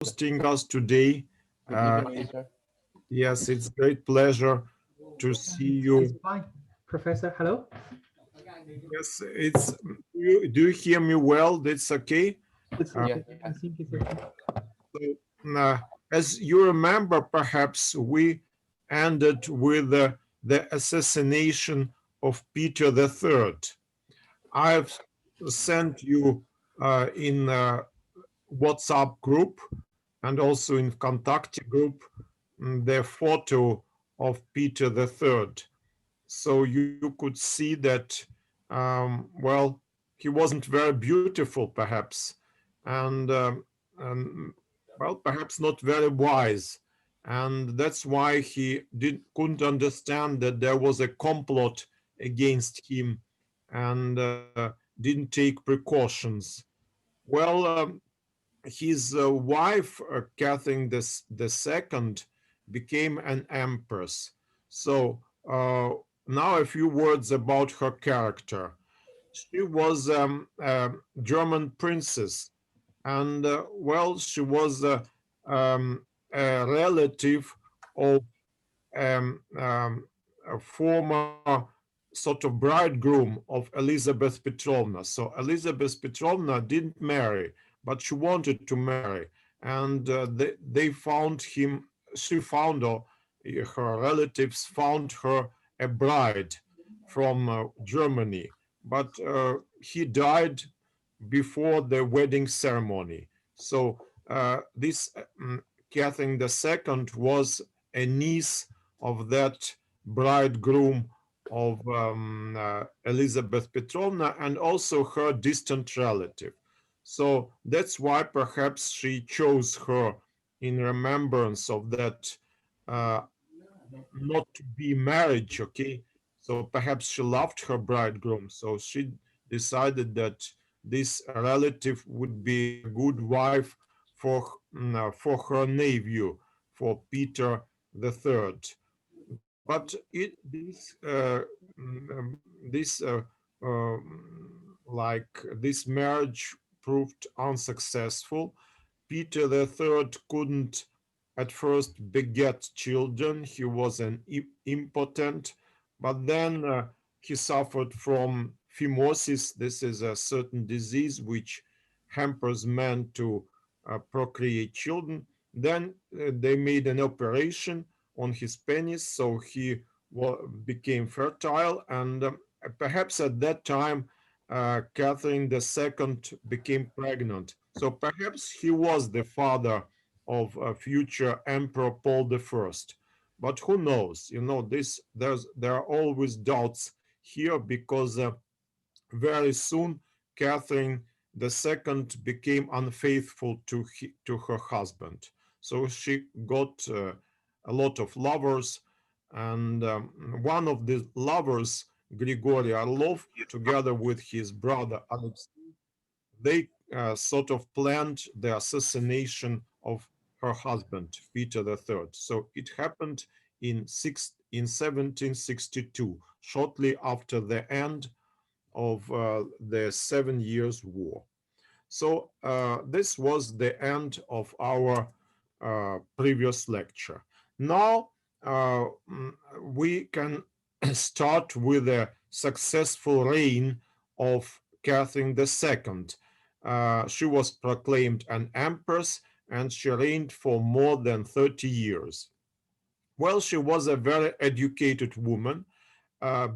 hosting us today. Good evening, sir. Yes, it's great pleasure to see It's you. fine. Professor, hello? Yes, do you hear me well? That's okay. It's Uh, Yeah, okay. I think it's okay. so, as you remember, perhaps we ended with the assassination of Peter III. I've sent you in WhatsApp group and also in Contact group the photo of Peter III. So you could see that, well, he wasn't very beautiful, perhaps, and, well, perhaps not very wise. And that's why he couldn't understand that there was a complot against him and didn't take precautions. Well, his wife, Catherine the Second, became an empress. So now a few words about her character. She was a German princess, and well, she was a relative of a former sort of bridegroom of Elizabeth Petrovna. So Elizabeth Petrovna didn't marry, but she wanted to marry, and they found him. She found her relatives found her a bride from Germany, but he died before the wedding ceremony. So this Catherine II was a niece of that bridegroom of Elizabeth Petrovna and also her distant relative. So that's why perhaps she chose her in remembrance of that uh, not to be marriage, okay? So perhaps she loved her bridegroom, so she decided that this relative would be a good wife for her nephew, for Peter the Third. But this this marriage proved unsuccessful. Peter the Third couldn't at first beget children. He was an impotent, but then he suffered from phimosis. This is a certain disease which hampers men to procreate children. Then they made an operation on his penis, so he became fertile, and perhaps at that time Catherine II became pregnant. So perhaps he was the father of future Emperor Paul I. But who knows? You know, there are always doubts here because very soon Catherine II became unfaithful to her husband. So she got a lot of lovers, and one of the lovers, Grigory Orlov, together with his brother Alexei, they sort of planned the assassination of her husband, Peter III. So it happened in 1762, shortly after the end of the 7 Years' War. So this was the end of our previous lecture. Now we can start with a successful reign of Catherine II. She was proclaimed an empress and she reigned for more than 30 years. Well, she was a very educated woman.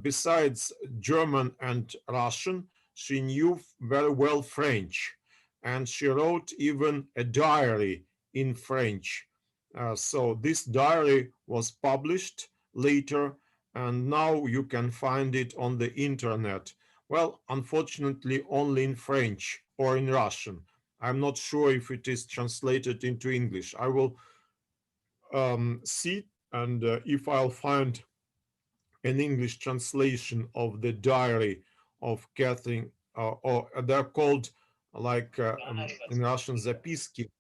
Besides German and Russian, she knew very well French, and she wrote even a diary in French. So this diary was published later, and now you can find it on the internet. Well, unfortunately, only in French or in Russian. I'm not sure if it is translated into English. I will see, and if I'll find an English translation of the diary of Catherine, or they're called like in Russian zapiski.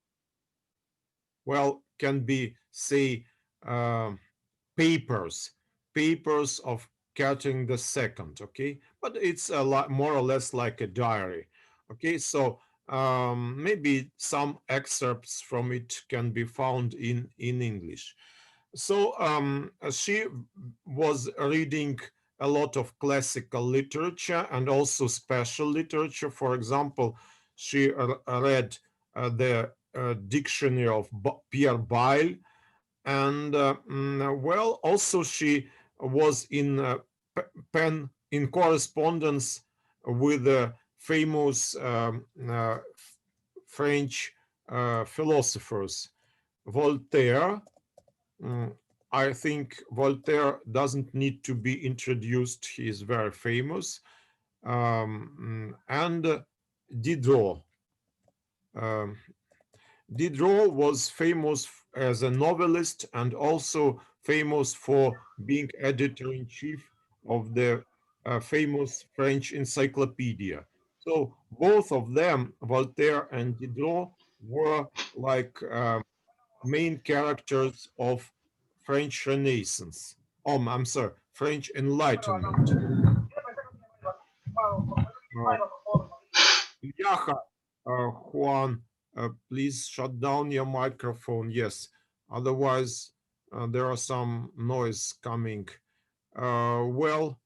Well, can be say uh, papers, papers of Catherine II. Okay, but it's a lot more or less like a diary. Okay, so Maybe some excerpts from it can be found in English. So she was reading a lot of classical literature and also special literature. For example, she read the dictionary of Pierre Bayle, and well, also she was in pen in correspondence with the famous French philosophers Voltaire. Mm, I think Voltaire doesn't need to be introduced. He is very famous. And Diderot. Um, Diderot was famous as a novelist and also famous for being editor in chief of the famous French encyclopedia. So both of them, Voltaire and Diderot, were like main characters of French Renaissance. I'm sorry, French Enlightenment. Uh, Yaha, Juan, please shut down your microphone. Yes, otherwise there are some noise coming. Well,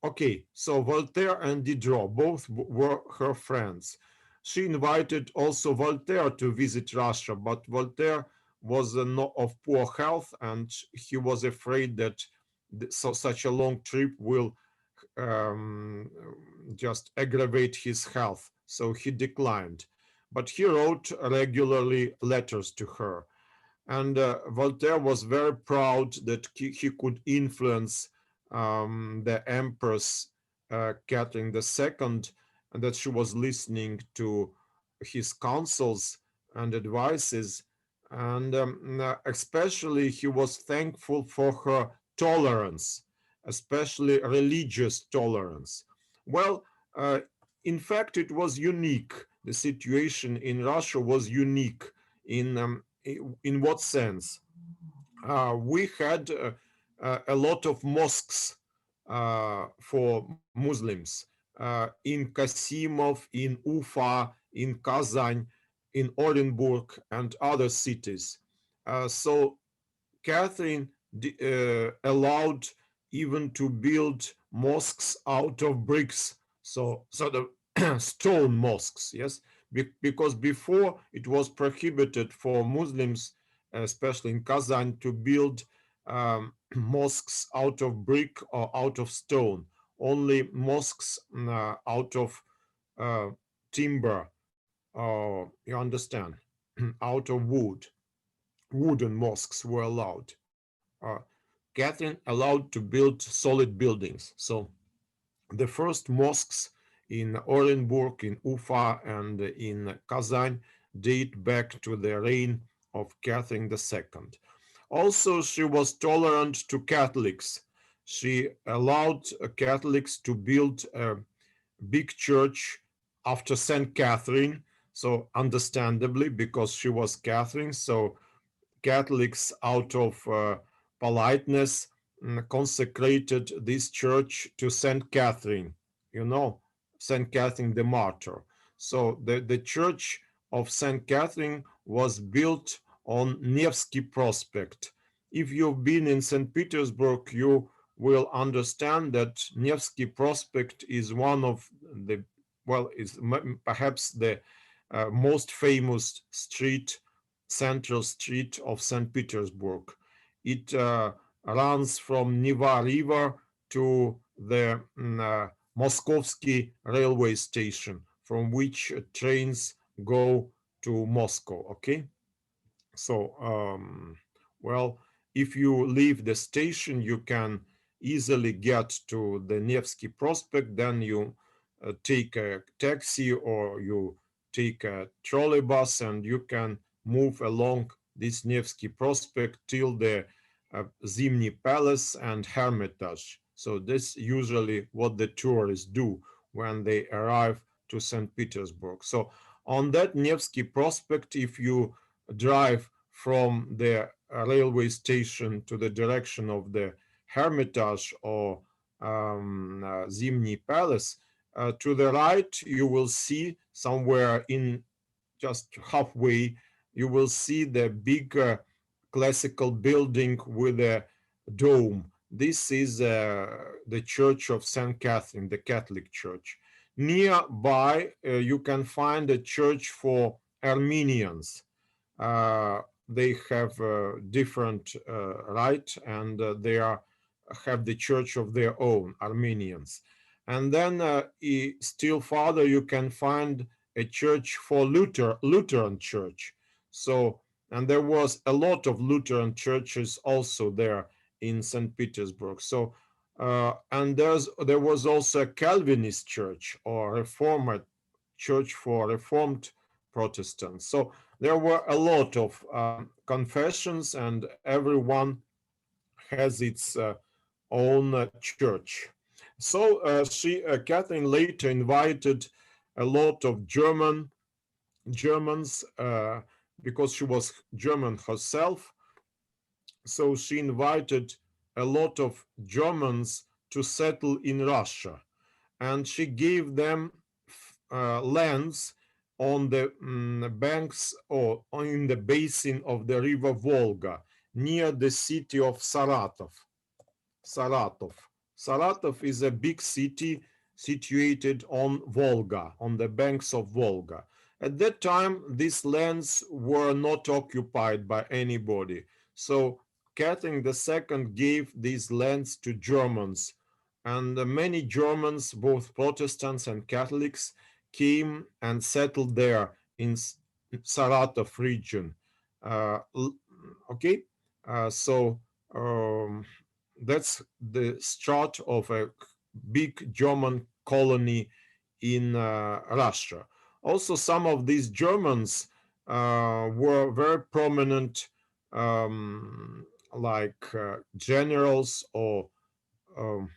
okay, so Voltaire and Diderot both were her friends. She invited also Voltaire to visit Russia, but Voltaire was of poor health and he was afraid that such a long trip will um, just aggravate his health, so he declined. But he wrote regularly letters to her. And Voltaire was very proud that he could influence the Empress Catherine II, and that she was listening to his counsels and advices. And especially, he was thankful for her tolerance, especially religious tolerance. Well, uh, in fact, it was unique. The situation in Russia was unique in what sense? We had a lot of mosques for Muslims in Kasimov, in Ufa, in Kazan, in Orenburg, and other cities. So Catherine allowed even to build mosques out of bricks, so sort of stone mosques, yes, because before it was prohibited for Muslims, especially in Kazan, to build mosques out of brick or out of stone. Only mosques out of uh, timber, you understand, out of wood. Wooden mosques were allowed. Catherine allowed to build solid buildings. So the first mosques in Orenburg, in Ufa, and in Kazan date back to the reign of Catherine II. Also, she was tolerant to Catholics. She allowed Catholics to build a big church after St. Catherine. So, understandably, because she was Catherine, so Catholics, out of politeness, consecrated this church to Saint Catherine, you know, Saint Catherine the Martyr. So the church of Saint Catherine was built on Nevsky Prospect. If you've been in St. Petersburg, you will understand that Nevsky Prospect is one of the, well, is perhaps the most famous street, central street of St. Petersburg. It runs from Neva River to the Moskovsky railway station, from which trains go to Moscow. Okay, so well, if you leave the station, you can easily get to the Nevsky Prospect. Then you take a taxi or you take a trolley bus, and you can move along this Nevsky Prospect till the Zimny Palace and Hermitage. So this usually what the tourists do when they arrive to St. Petersburg. So on that Nevsky Prospect, if you drive from the railway station to the direction of the Hermitage or Zimny Palace, To the right, you will see somewhere in just halfway, you will see the big classical building with a dome. This is the Church of St. Catherine, the Catholic Church. Nearby, you can find a church for Armenians. Uh, they have different right, and they have the church of their own, Armenians. And then still farther, you can find a church for Lutheran church. So, and there was a lot of Lutheran churches also there in St. Petersburg. So, and there was also a Calvinist church or Reformed church for Reformed Protestants. So there were a lot of confessions, and everyone has its own church. So Catherine later invited a lot of Germans because she was German herself. So she invited a lot of Germans to settle in Russia, and she gave them lands on the banks or in the basin of the river Volga near the city of Saratov. Saratov. Saratov is a big city situated on Volga, on the banks of Volga. At that time, these lands were not occupied by anybody. So Catherine II gave these lands to Germans. And many Germans, both Protestants and Catholics, came and settled there in Saratov region. Uh, okay, so um, that's the start of a big German colony in Russia. Also, some of these Germans were very prominent, like generals or, um,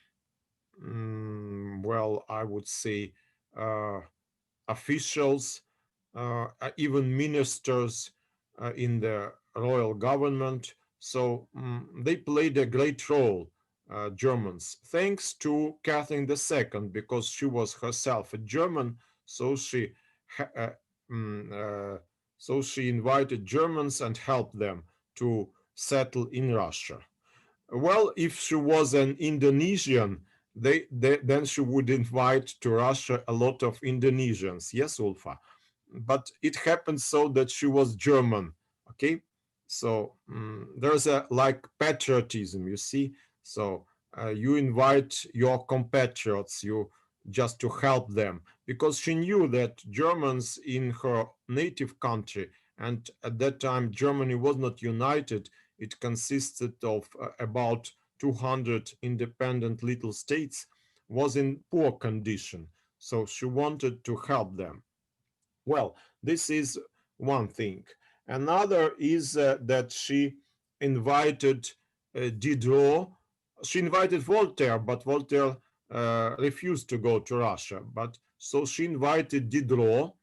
well, I would say uh, officials, even ministers in the royal government. So they played a great role, Germans, thanks to Catherine II, because she was herself a German. So uh, mm, uh, she invited Germans and helped them to settle in Russia. Well, if she was an Indonesian, then she would invite to Russia a lot of Indonesians. Yes, Ulfa. But it happened so that she was German. Okay, so there's a like patriotism, you see. So you invite your compatriots, you just to help them, because she knew that Germans in her native country, and at that time Germany was not united. It consisted of about 200 independent little states, was in poor condition. So she wanted to help them. Well, this is one thing. Another is that she invited Diderot. She invited Voltaire, but Voltaire refused to go to Russia. But so she invited Diderot,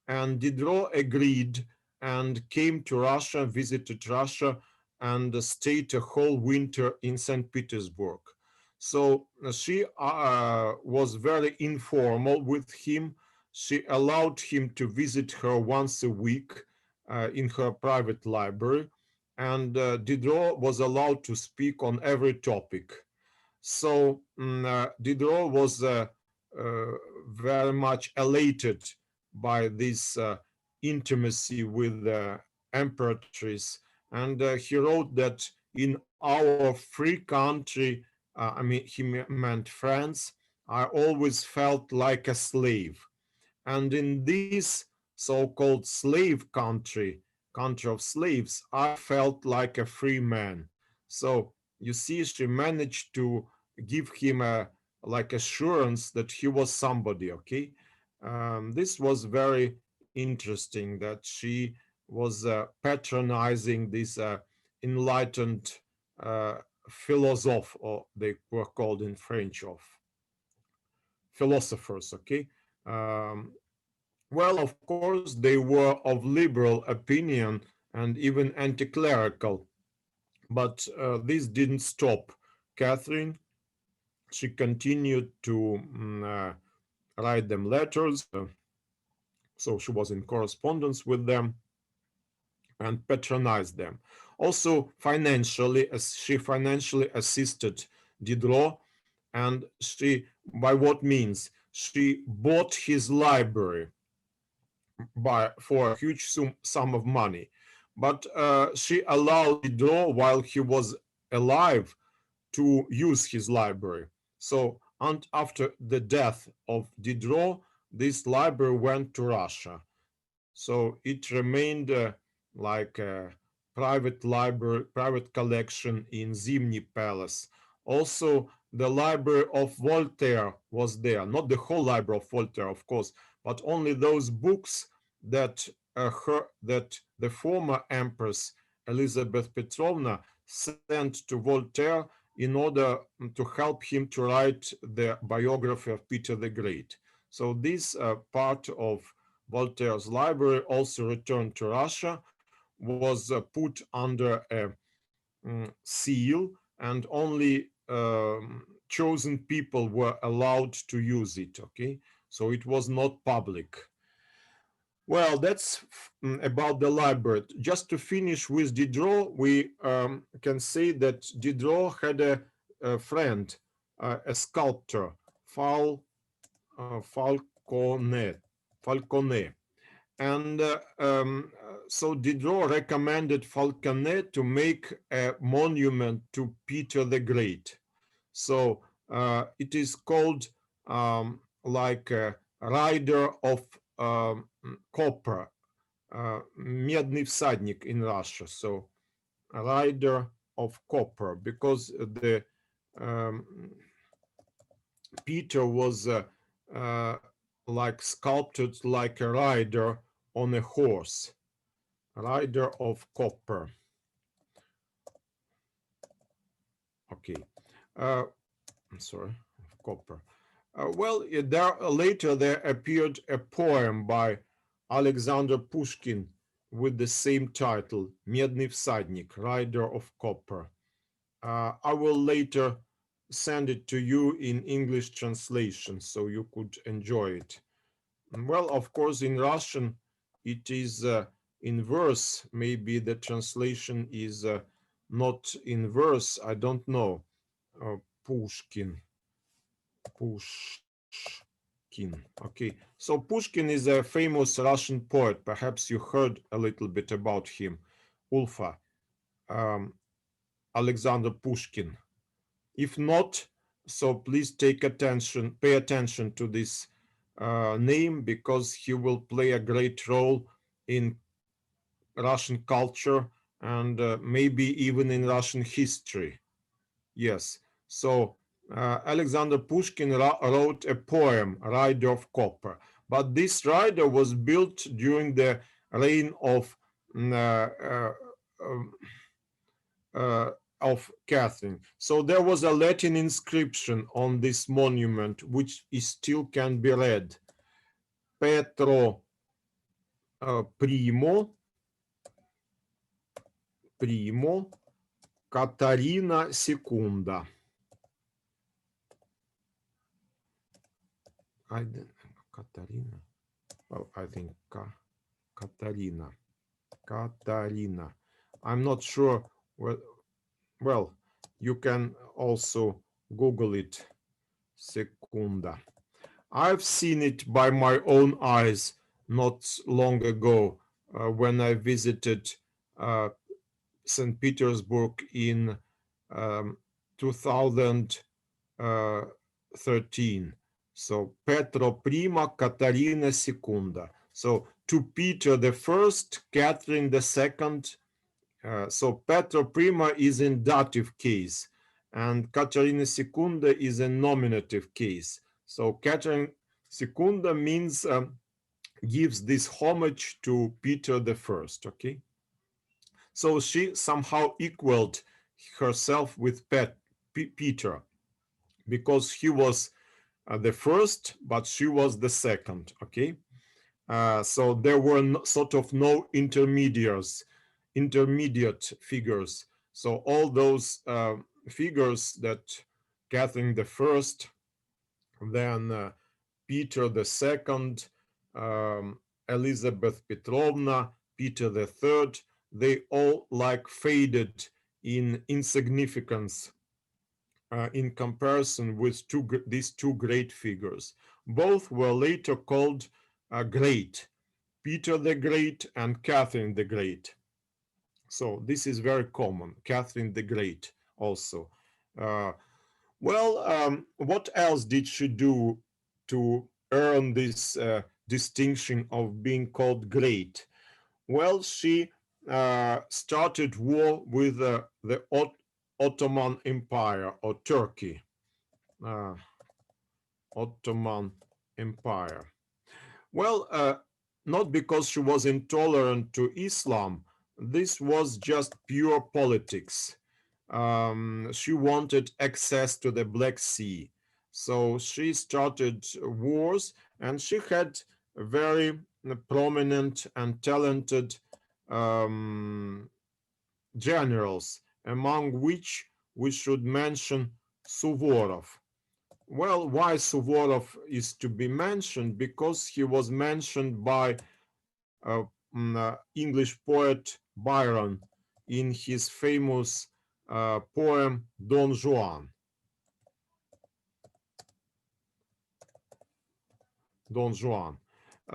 and Diderot agreed and came to Russia, visited Russia, and stayed a whole winter in St. Petersburg. So she was very informal with him. She allowed him to visit her once a week in her private library, and Diderot was allowed to speak on every topic. So Diderot was very much elated by this intimacy with the empress, and he wrote that in our free country, I mean, he meant France, I always felt like a slave. And in this so-called slave country, country of slaves, I felt like a free man. So you see, she managed to give him a like assurance that he was somebody. Okay, this was very interesting that she was patronizing this enlightened uh, philosophe, or they were called in French of philosophers. Okay, well, of course, they were of liberal opinion and even anti-clerical, but this didn't stop Catherine. She continued to write them letters. So she was in correspondence with them and patronized them. Also, financially, as she financially assisted Diderot, and she, by what means? She bought his library for a huge sum of money. But she allowed Diderot, while he was alive, to use his library. So, and after the death of Diderot, this library went to Russia. So it remained like a private library, private collection in Zimny Palace. Also, the library of Voltaire was there, not the whole library of Voltaire, of course, but only those books that the former Empress Elizabeth Petrovna sent to Voltaire in order to help him to write the biography of Peter the Great. So this part of Voltaire's library also returned to Russia, was put under a seal, and only chosen people were allowed to use it. Okay, so it was not public. Well, that's about the library. Just to finish with Diderot, we can say that Diderot had a friend, a sculptor, Falconet. Falconet. And so Diderot recommended Falconet to make a monument to Peter the Great. So it is called like a rider of copper, медный всадник in Russia. So a rider of copper, because the um, Peter was uh, like sculpted like a rider on a horse, rider of copper. Okay, I'm sorry, of copper. Well, later there appeared a poem by Alexander Pushkin with the same title, Медный всадник, rider of copper. I will later send it to you in English translation so you could enjoy it. Well, of course, in Russian, it is in verse. Maybe the translation is not in verse. I don't know. Pushkin. Pushkin. Okay. So Pushkin is a famous Russian poet. Perhaps you heard a little bit about him. Ulfa. Um, Alexander Pushkin. If not, so please pay attention to this name, because he will play a great role in Russian culture and maybe even in Russian history. Yes. So Alexander Pushkin wrote a poem, Rider of Copper. But this rider was built during the reign mm, uh, uh, of Catherine. So there was a Latin inscription on this monument, which still can be read. Petro Primo, Catarina Secunda. Catarina. Well, I think Catarina. Catarina. I'm not sure. Well, you can also Google it. Secunda. I've seen it by my own eyes not long ago when I visited uh, St. Petersburg in 2013. So Petro Prima, Catarina Secunda. So to Peter the First, Catherine the Second. So Petro Prima is in dative case, and Caterina Secunda is a nominative case. So Catherine Secunda means gives this homage to Peter the First. Okay, so she somehow equaled herself with Peter, because he was the first, but she was the second. Okay, so there were sort of no intermediate figures. So all those figures that Catherine the First, then Peter II, Elizabeth Petrovna, Peter III, they all like faded in insignificance in comparison with these two great figures. Both were later called great, Peter the Great and Catherine the Great. So this is very common, Catherine the Great also. Uh, what else did she do to earn this distinction of being called great? Well, she started war with the Ottoman Empire or Turkey, uh, Ottoman Empire. Well, not because she was intolerant to Islam. This was just pure politics. She wanted access to the Black Sea. So she started wars, and she had very prominent and talented um, generals, among which we should mention Suvorov. Well, why Suvorov is to be mentioned? Because he was mentioned by English poet Byron in his famous poem Don Juan. Don Juan.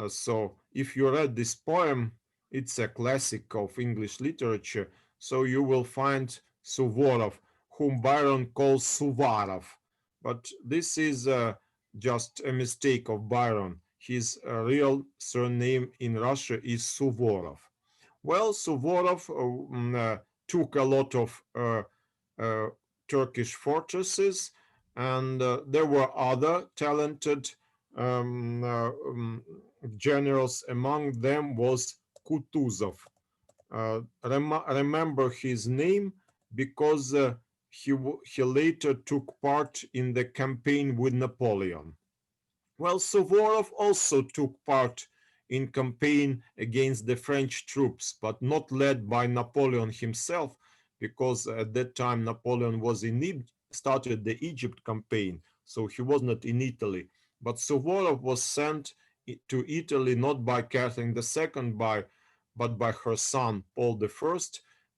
So if you read this poem, it's a classic of English literature. So you will find Suvorov, whom Byron calls Suvarov. But this is just a mistake of Byron. His real surname in Russia is Suvorov. Well, Suvorov took a lot of uh, Turkish fortresses, and there were other talented um, uh, um, generals. Among them was Kutuzov. Remember his name because he later took part in the campaign with Napoleon. Well, Suvorov also took part in campaign against the French troops, but not led by Napoleon himself, because at that time Napoleon was in started the Egypt campaign, so he was not in Italy. But Suvorov was sent to Italy not by Catherine II, but by her son Paul I,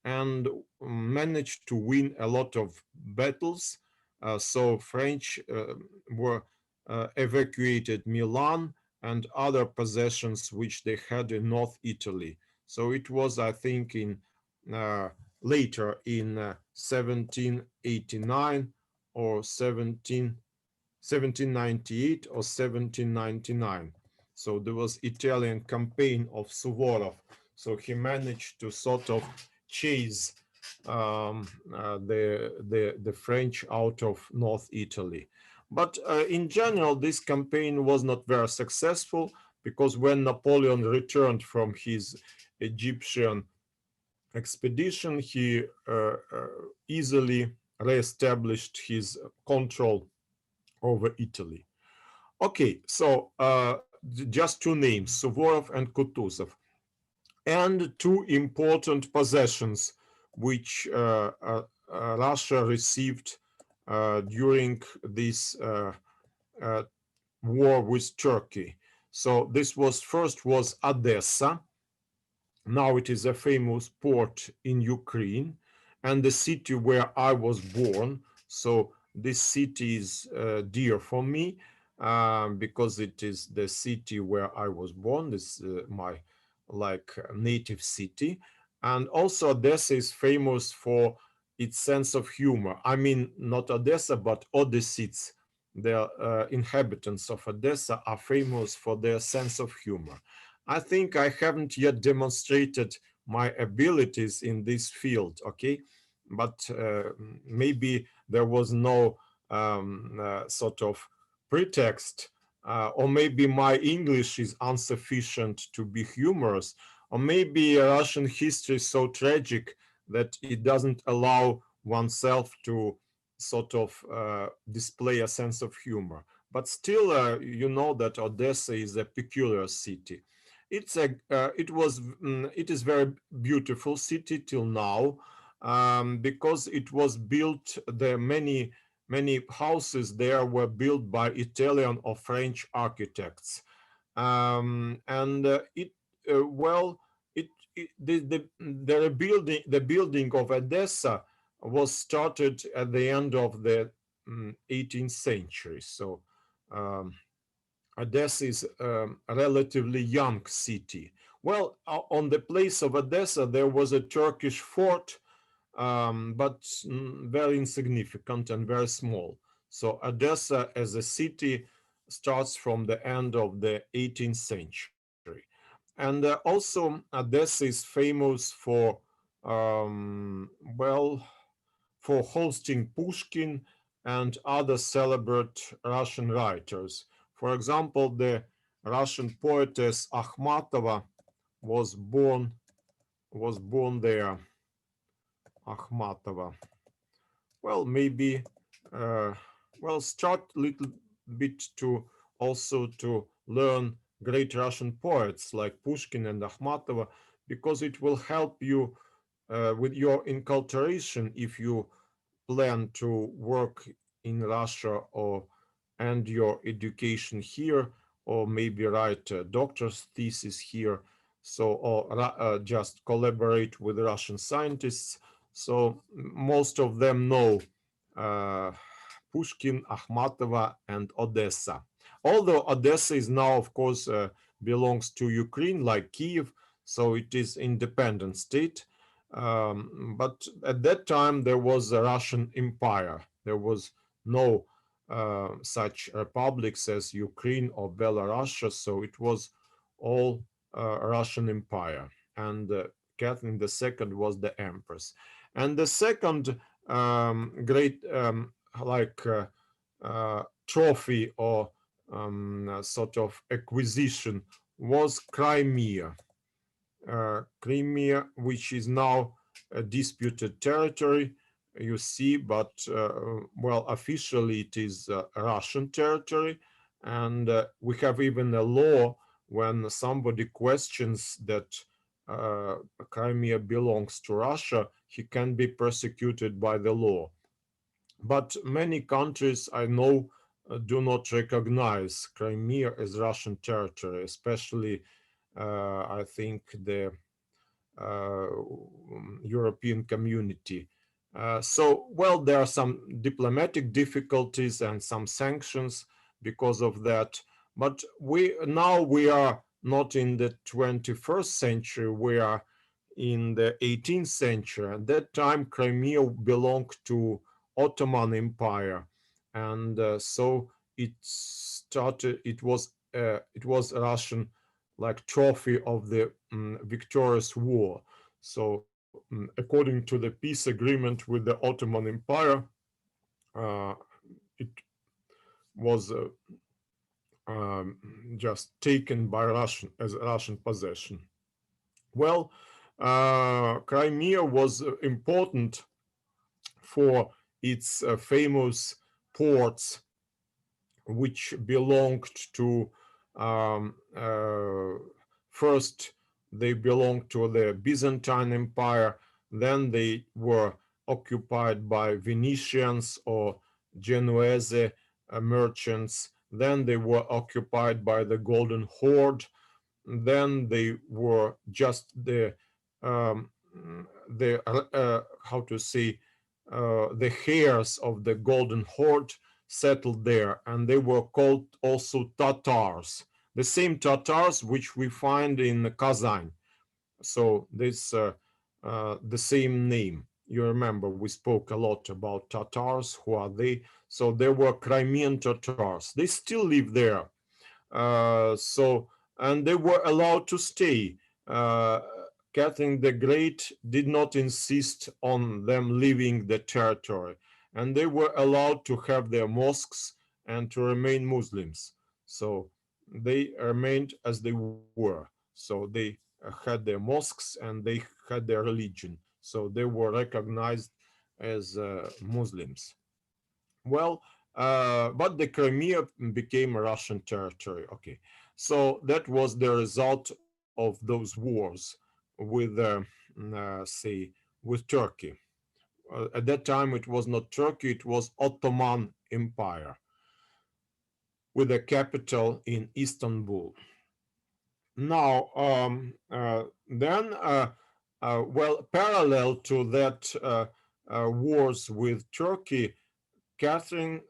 and managed to win a lot of battles. So French were evacuated Milan and other possessions which they had in North Italy. So it was, I think, in uh, later in 1789 or 1798 or 1799. So there was Italian campaign of Suvorov. So he managed to sort of chase the French out of North Italy. But in general, this campaign was not very successful because when Napoleon returned from his Egyptian expedition, he easily reestablished his control over Italy. Okay, so just two names, Suvorov and Kutuzov, and two important possessions which Russia received during this uh, war with Turkey. So this was first was Odessa. Now it is a famous port in Ukraine and the city where I was born. So this city is dear for me because it is the city where I was born. This my like native city. And also Odessa is famous for its sense of humor. I mean, not Odessa, but Odessites. The inhabitants of Odessa are famous for their sense of humor. I think I haven't yet demonstrated my abilities in this field, okay? But maybe there was no sort of pretext, or maybe my English is insufficient to be humorous, or maybe Russian history is so tragic that it doesn't allow oneself to sort of display a sense of humor. But still, you know that Odessa is a peculiar city. It is very beautiful city till now because it was built. There are many houses there were built by Italian or French architects. And it well it, it the rebuilding the building of Edessa was started at the end of the 18th century. So um, Odessa is a relatively young city. Well, on the place of Odessa, there was a Turkish fort, but very insignificant and very small. So Odessa as a city starts from the end of the 18th century. And also, Odessa is famous for, well, for hosting Pushkin and other celebrate Russian writers. For example, the Russian poetess Akhmatova was born there. Akhmatova. Well, maybe uh, start a little bit to also to learn great Russian poets like Pushkin and Akhmatova, because it will help you with your enculturation if you plan to work in Russia or end your education here, or maybe write a doctor's thesis here. So, or just collaborate with Russian scientists. So most of them know uh, Pushkin, Akhmatova, and Odessa. Although Odessa is now, of course, belongs to Ukraine, like Kiev, so it is independent state. But at that time, there was a Russian empire. There was no such republics as Ukraine or Belarus, so it was all Russian empire. And Catherine II was the empress. And the second great like trophy or sort of acquisition was Crimea. Crimea, which is now a disputed territory, you see, but well, officially it is Russian territory. And we have even a law when somebody questions that Crimea belongs to Russia, he can be persecuted by the law. But many countries I know do not recognize Crimea as Russian territory, especially I think the uh, European community. So, well, there are some diplomatic difficulties and some sanctions because of that. But we are not in the 21st century. We are in the 18th century. At that time, Crimea belonged to Ottoman Empire, and so it started. It was a Russian like trophy of the victorious war. So, according to the peace agreement with the Ottoman Empire, uh, it was um, just taken by Russian as a Russian possession. Well, Crimea was important for its famous ports, which belonged to um, uh, first they belonged to the Byzantine Empire, then they were occupied by Venetians or Genoese merchants, then they were occupied by the Golden Horde, then they were just um, how to say the heirs of the Golden Horde settled there, and they were called also Tatars, the same Tatars which we find in Kazan. So this the same name. You remember we spoke a lot about Tatars. Who are they? So there were Crimean Tatars. They still live there. So and they were allowed to stay. Uh, Catherine the Great did not insist on them leaving the territory, and they were allowed to have their mosques and to remain Muslims. So they remained as they were. So they had their mosques and they had their religion. So they were recognized as Muslims. Well, but the Crimea became a Russian territory. Okay, so that was the result of those wars with, say, with Turkey. at that time it was not Turkey, it was Ottoman Empire with a capital in Istanbul. Now, then, well, parallel to that wars with Turkey, Catherine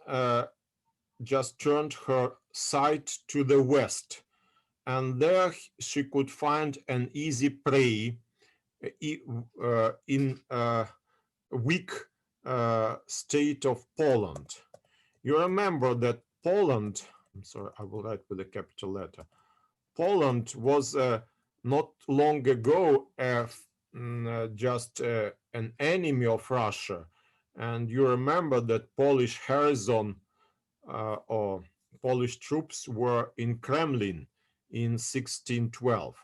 just turned her sight to the west, and there she could find an easy prey in weak state of Poland. You remember that Poland, I'm sorry, I will write with a capital letter. Poland was not long ago just an enemy of Russia. And you remember that Polish garrison or Polish troops were in Kremlin in 1612.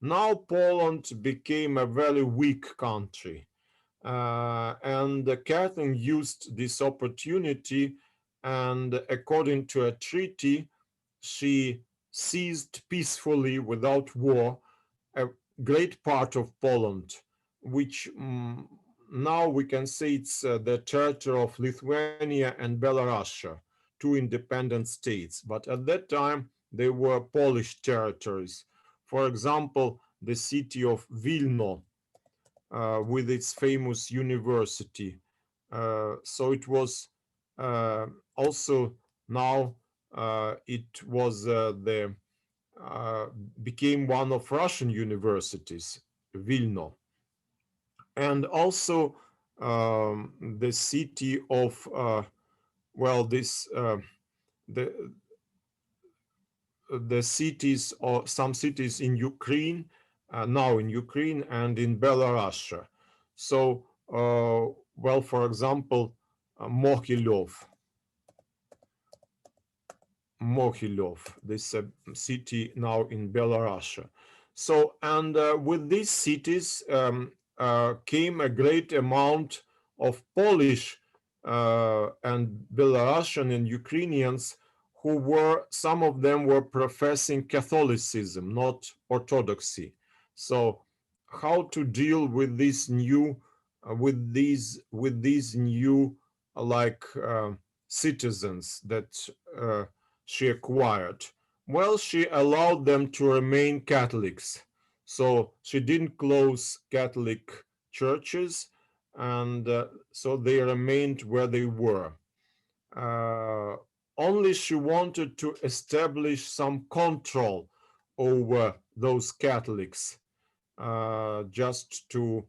Now Poland became a very weak country. And Catherine used this opportunity, and according to a treaty, she seized peacefully without war a great part of Poland, which now we can say it's the territory of Lithuania and Belarus, two independent states. But at that time, they were Polish territories. For example, the city of Vilno with its famous university. So it was also now it was the became one of Russian universities, Vilno, and also the city of well this the the cities or some cities in Ukraine, now in Ukraine and in Belarus. So, well, for example, Mohyliov, this city now in Belarus. So, and with these cities came a great amount of Polish and Belarusian and Ukrainians who were, some of them were professing Catholicism, not Orthodoxy. So, how to deal with this new, with these new citizens that she acquired? Well, she allowed them to remain Catholics. So she didn't close Catholic churches, and so they remained where they were. Uh, Only she wanted to establish some control over those Catholics, just to,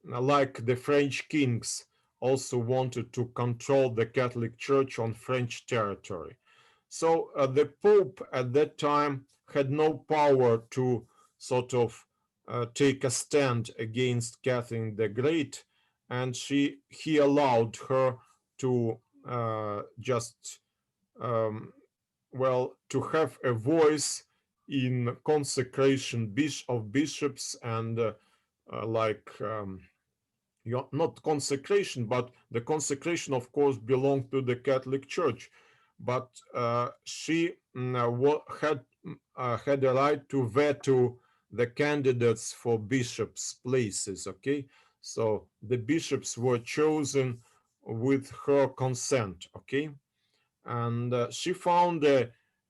like the French kings also wanted to control the Catholic Church on French territory. So the Pope at that time had no power to sort of take a stand against Catherine the Great, and he allowed her to just well, to have a voice in consecration of bishops and like not consecration, but the consecration, of course, belonged to the Catholic Church. But she had a right to veto the candidates for bishops' places. Okay, so the bishops were chosen with her consent. Okay, and she found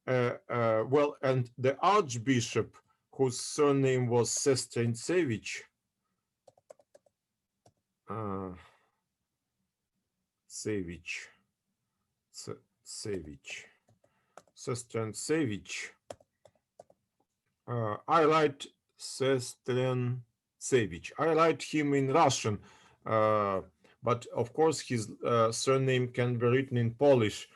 well, and the archbishop, whose surname was Sestrentsevich, uh, Sevich, Sevich, Sestrentsevich. I write Sestrentsevich. I write him in Russian, but of course his surname can be written in Polish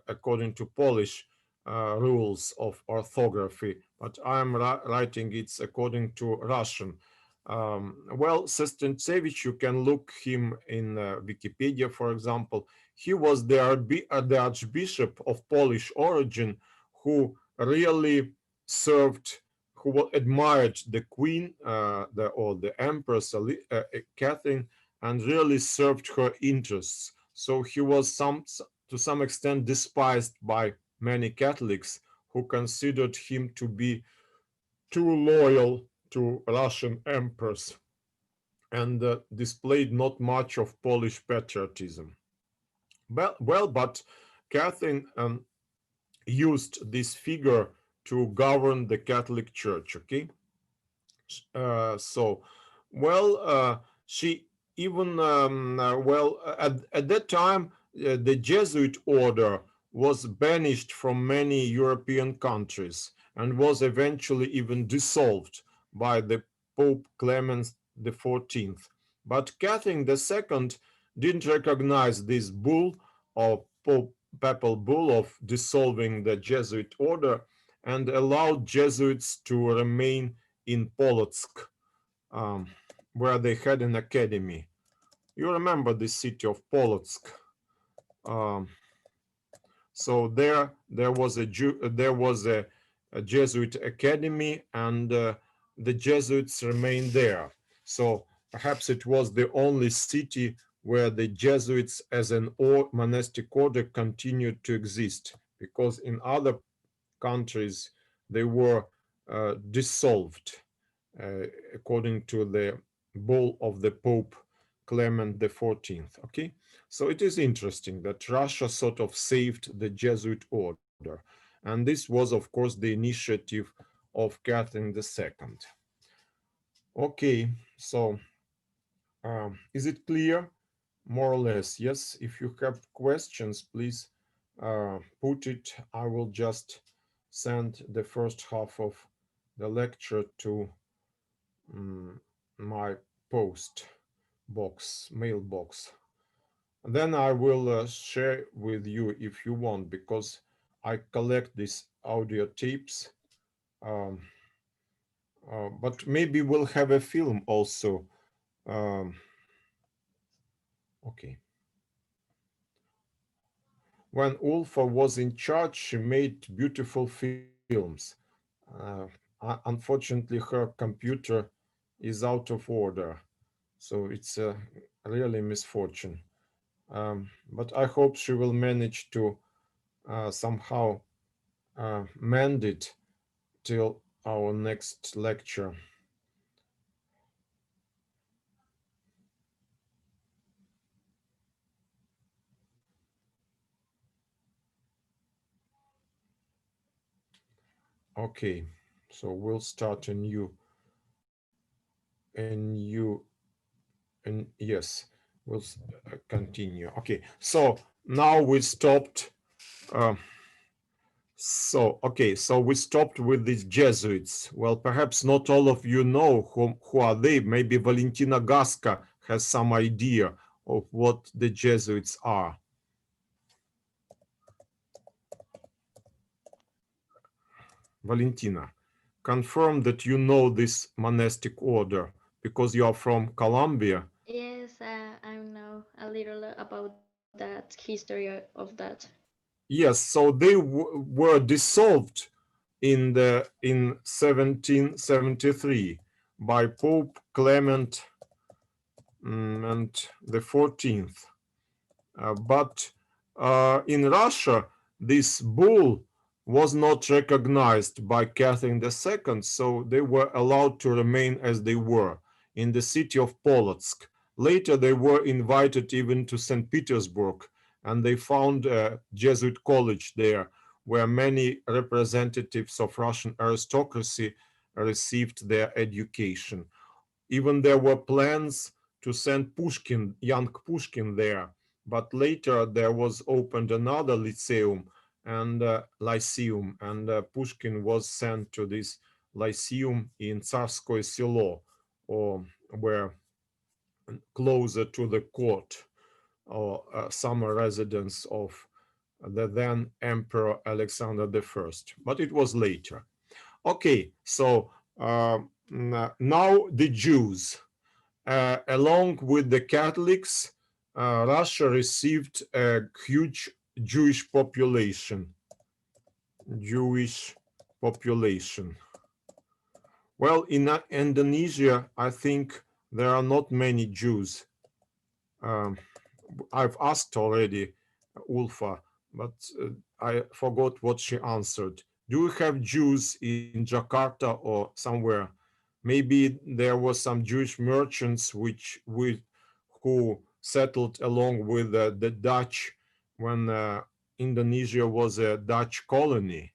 according to Polish rules of orthography. But I'm writing it according to Russian. Well, Sestrentsevich, you can look him in Wikipedia, for example. He was the Archbishop of Polish origin who really served, who admired the Queen or the Empress Catherine, and really served her interests. So he was to some extent despised by many Catholics who considered him to be too loyal to Russian emperors. and displayed not much of Polish patriotism. But Catherine used this figure to govern the Catholic Church. Okay, so well, she even at that time the Jesuit order was banished from many European countries and was eventually even dissolved by the Pope Clement XIV. But Catherine II didn't recognize this bull or papal bull of dissolving the Jesuit order and allowed Jesuits to remain in Polotsk, um, where they had an academy. You remember the city of Polotsk. Um, so there was a Jesuit academy, and the Jesuits remained there. So perhaps it was the only city where the Jesuits as an monastic order continued to exist, because in other countries they were dissolved according to the bull of the Pope Clement XIV. Okay, so it is interesting that Russia sort of saved the Jesuit order, and this was, of course, the initiative of Catherine II. Okay, so is it clear? More or less, yes. If you have questions, please put it. I will just send the first half of the lecture to um, my post box, mailbox. Then I will share with you if you want, because I collect these audio tapes. Um, but maybe we'll have a film also. Um, okay. When Ulfa was in charge, she made beautiful films. Uh, Unfortunately, her computer is out of order, so it's a really misfortune. But I hope she will manage to somehow mend it till our next lecture. Okay, so we'll start and yes, we'll continue. Okay, so now we stopped. Uh, so we stopped with these Jesuits. Well, perhaps not all of you know who are they. Maybe Valentina Gaska has some idea of what the Jesuits are. Valentina, confirm that you know this monastic order because you are from Colombia. Yes, I know a little about that history of that. Yes, so they were dissolved in 1773 by Pope Clement and the 14th. But in Russia, this bull was not recognized by Catherine II, so they were allowed to remain as they were in the city of Polotsk. Later, they were invited even to St. Petersburg, and they found a Jesuit college there where many representatives of Russian aristocracy received their education. Even there were plans to send Pushkin, young Pushkin there, but later there was opened another lyceum and Pushkin was sent to this lyceum in Tsarskoye Selo, or where closer to the court or summer residence of the then Emperor Alexander I. But it was later. Okay, so now the Jews. Along with the Catholics, Russia received a huge Jewish population. Jewish population. Well, in Indonesia, I think there are not many Jews. Um, I've asked already Ulfa, but I forgot what she answered. Do you have Jews in Jakarta or somewhere? Maybe there were some Jewish merchants who settled along with the Dutch when Indonesia was a Dutch colony.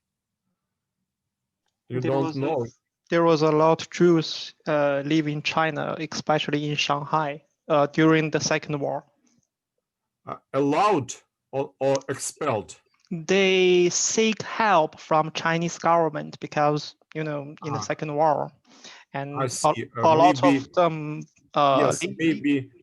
You There don't was a know. there was a lot of Jews live in China, especially in Shanghai, during the Second War. Allowed or expelled. They seek help from Chinese government because in the Ah, Second War, I and see. a lot of Maybe them yes,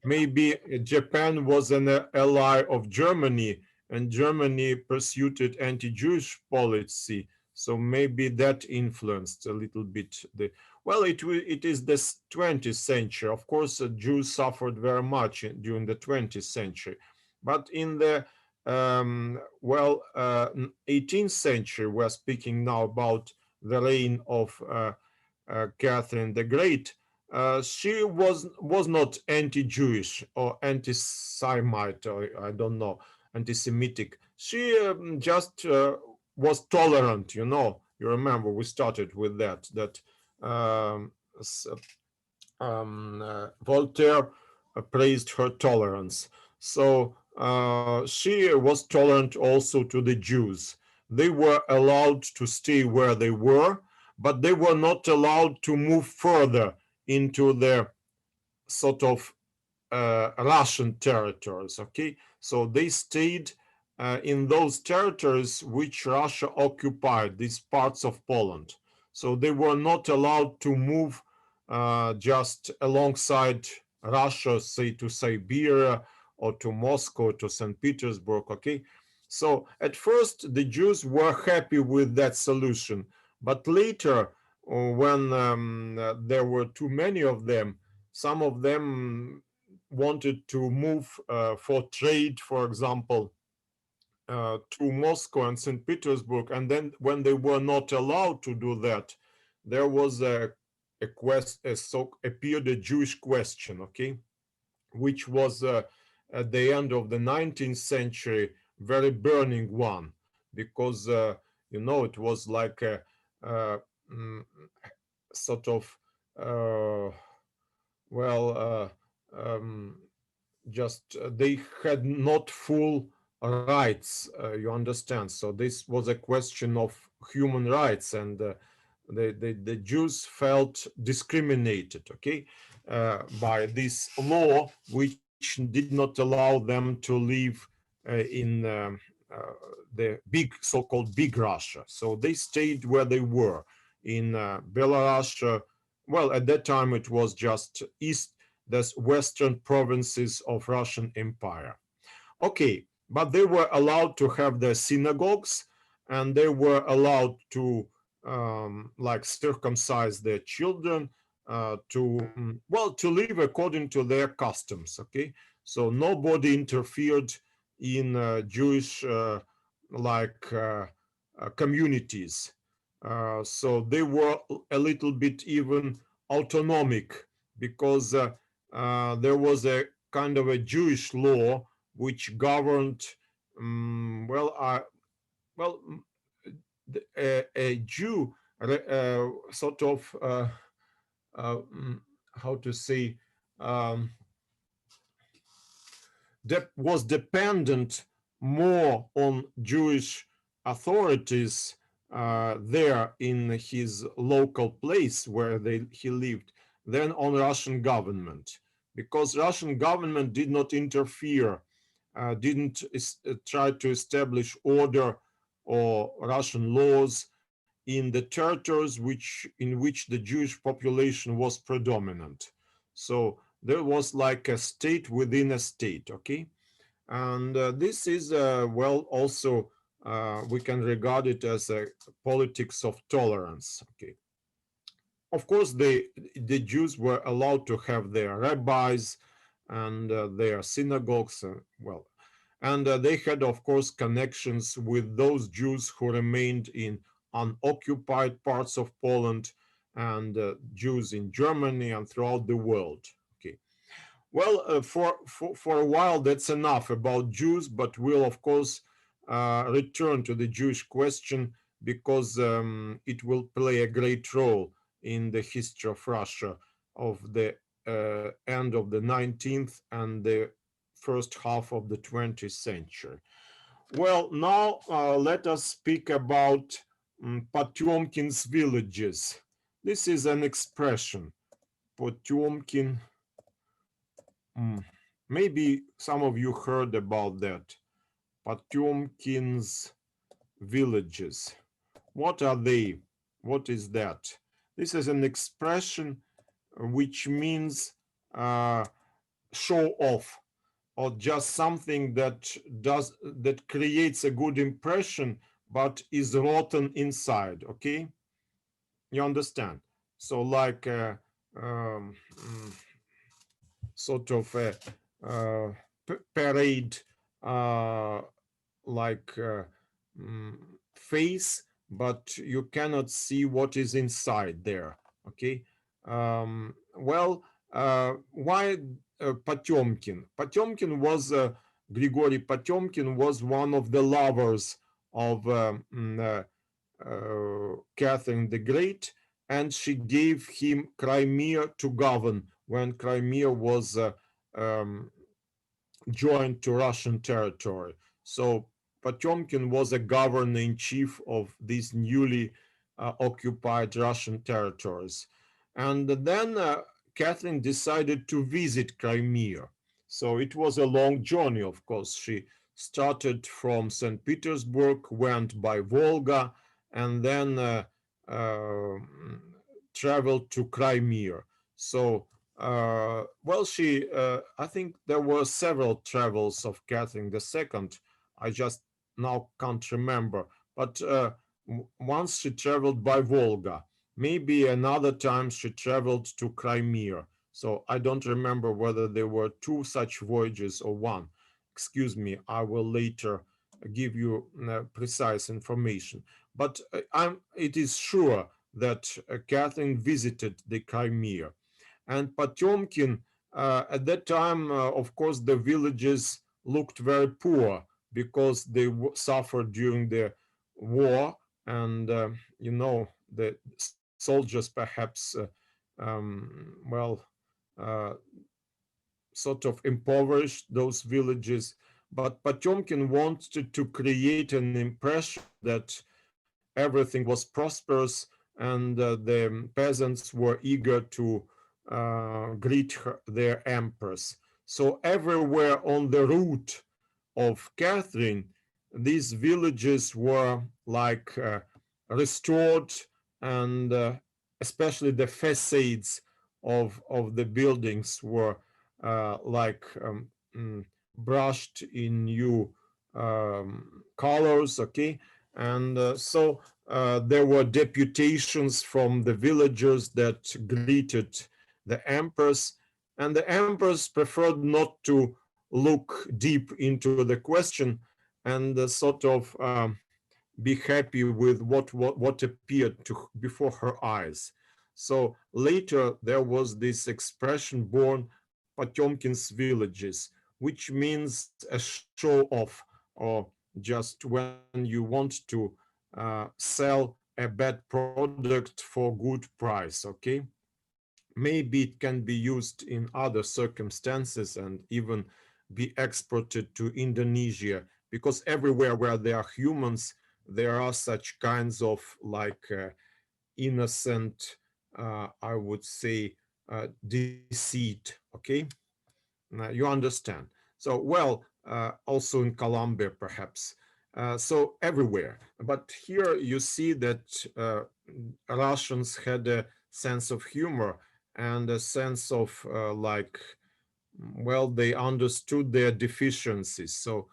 maybe Japan was an ally of Germany, and Germany pursued anti-Jewish policy. So maybe that influenced a little bit the. Well, it is the 20th century. Of course, Jews suffered very much during the 20th century, but in the 18th century, we're speaking now about the reign of Catherine the Great. She was not anti-Jewish or anti-Semite, or I don't know, anti-Semitic. She just was tolerant. You remember we started with that um, Voltaire praised her tolerance. So she was tolerant also to the Jews. They were allowed to stay where they were, but they were not allowed to move further into the sort of Russian territories. Okay, so they stayed in those territories which Russia occupied, these parts of Poland. So they were not allowed to move just alongside Russia, say to Siberia or to Moscow, to St. Petersburg. Okay, so at first the Jews were happy with that solution, but later, when there were too many of them, some of them wanted to move for trade, for example, to Moscow and St. Petersburg. And then when they were not allowed to do that, there was appeared a Jewish question, okay, which was at the end of the 19th century, very burning one, because, it was like a, uh, mm, sort of, uh, well, um, just they had not full rights, you understand. So this was a question of human rights, and the Jews felt discriminated, okay, by this law, which did not allow them to live in the so-called big Russia. So they stayed where they were in Belarus. Well, at that time it was just the western provinces of Russian Empire. Okay, but they were allowed to have their synagogues, and they were allowed to like circumcise their children, to live according to their customs. Okay, so nobody interfered in Jewish communities. So they were a little bit even autonomic, because there was a kind of a Jewish law which governed, well, well, a Jew sort of, uh, mm, how to say, um, was dependent more on Jewish authorities there in his local place where he lived than on Russian government, because Russian government did not interfere, didn't try to establish order or Russian laws in the territories in which the Jewish population was predominant. So there was like a state within a state, okay? And this is, also, we can regard it as a politics of tolerance, okay? Of course, the Jews were allowed to have their rabbis and their synagogues, and they had, of course, connections with those Jews who remained in unoccupied parts of Poland, and Jews in Germany and throughout the world. Okay. Well, for a while, that's enough about Jews, but we'll, of course, return to the Jewish question, because it will play a great role in the history of Russia of the end of the 19th and the first half of the 20th century. Well, now let us speak about Potemkin's villages. This is an expression, Potemkin. Maybe some of you heard about that. Potemkin's villages. What are they? What is that? This is an expression which means show off, or just something that creates a good impression but is rotten inside. Okay, you understand? So like um, sort of a parade like face, but you cannot see what is inside there. Okay. Well, why Potemkin? Potemkin was Grigory Potemkin was one of the lovers of Catherine the Great, and she gave him Crimea to govern when Crimea was um, joined to Russian territory. So Potemkin was a governor-in-chief of these newly occupied Russian territories. And then Catherine decided to visit Crimea. So it was a long journey, of course. She started from St. Petersburg, went by Volga, and then traveled to Crimea. So well, I think there were several travels of Catherine II. I just now can't remember. But once she traveled by Volga, maybe another time she traveled to Crimea. So I don't remember whether there were two such voyages or one. Excuse me, I will later give you precise information. But it is sure that Catherine visited the Crimea. And Potemkin, at that time, of course, the villages looked very poor because they suffered during the war. And, you know, the soldiers perhaps, well, uh, sort of impoverished those villages. But Potemkin wanted to create an impression that everything was prosperous and the peasants were eager to greet their empress. So everywhere on the route of Catherine, these villages were like restored, and especially the facades of the buildings were like brushed in new colors. Okay, and so there were deputations from the villagers that greeted the empress, and the empress preferred not to look deep into the question and sort of be happy with what appeared to before her eyes. So later there was this expression born, Potemkin's villages, which means a show off, or just when you want to sell a bad product for good price. Okay, maybe it can be used in other circumstances and even be exported to Indonesia, because everywhere where there are humans, there are such kinds of like innocent, I would say, deceit. Okay, you understand. So, well, also in Colombia, perhaps. So everywhere. But here you see that Russians had a sense of humor and a sense of like, well, they understood their deficiencies. So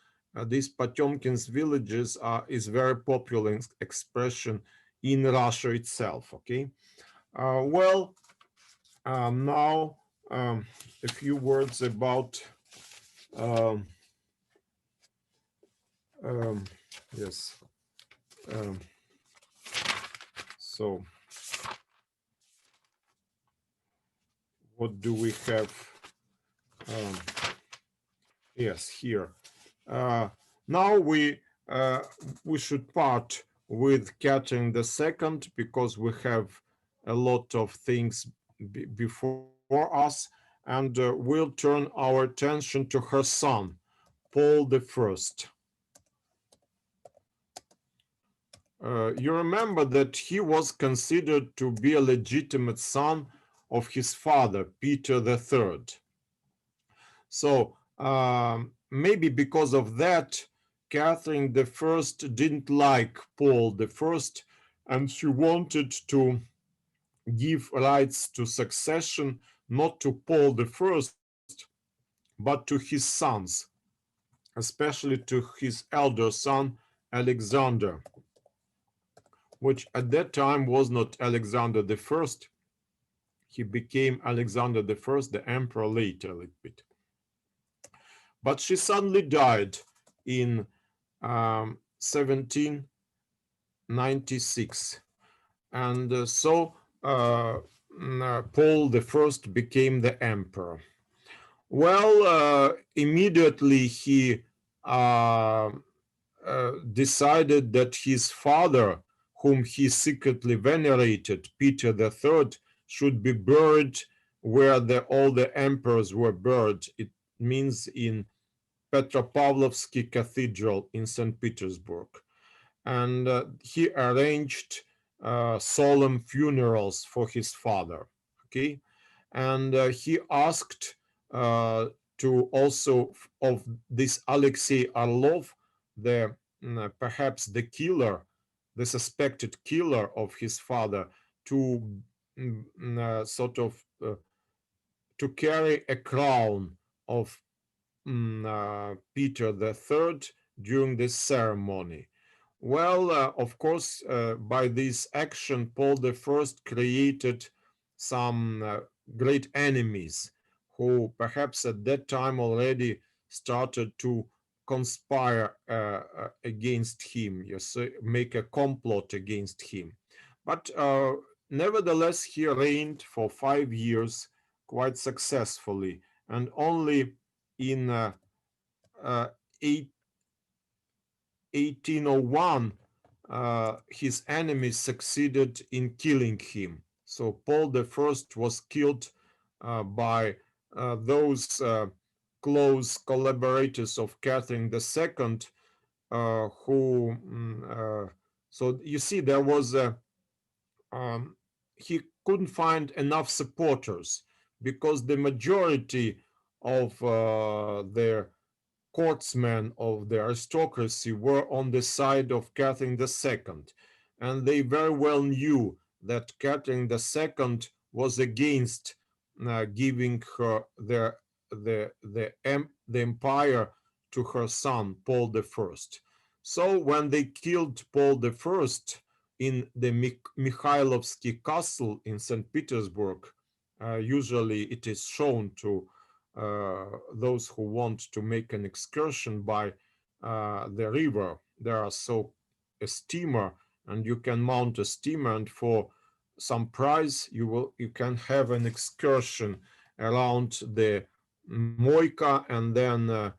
these Potemkin's villages is very popular expression in Russia itself. Okay. Well, now a few words about um, yes. Um, so what do we have? Yes, here. Now we should part with Catherine II because we have a lot of things before us, and we'll turn our attention to her son, Paul the First. You remember that he was considered to be a legitimate son of his father, Peter the Third. So maybe because of that, Catherine the First didn't like Paul the First, and she wanted to give rights to succession not to Paul the First, but to his sons, especially to his elder son Alexander, which at that time was not Alexander the First. He became Alexander the First, the emperor, later a little bit. But she suddenly died in 1796, and so Paul the First became the emperor. Well, immediately he decided that his father, whom he secretly venerated, Peter the Third, should be buried where all the emperors were buried. It means in Petropavlovsky Cathedral in St. Petersburg. And he arranged solemn funerals for his father. Okay, and he asked to also of this Alexei Orlov, the perhaps the killer, the suspected killer of his father, to sort of to carry a crown of Peter the Third during this ceremony. Well, of course, by this action, Paul the First created some great enemies who perhaps at that time already started to conspire against him, yes, make a complot against him. But nevertheless, he reigned for 5 years quite successfully, and only in 1801, his enemies succeeded in killing him. So Paul the First was killed by those close collaborators of Catherine the Second, so you see, there was he couldn't find enough supporters because the majority of their courtsmen of the aristocracy were on the side of Catherine II, and they very well knew that Catherine II was against giving her the empire to her son Paul I. So when they killed Paul I in the Mikhailovsky castle in St. Petersburg, usually it is shown to those who want to make an excursion by the river. There are a steamer, and you can mount a steamer, and for some price you can have an excursion around the Moika and then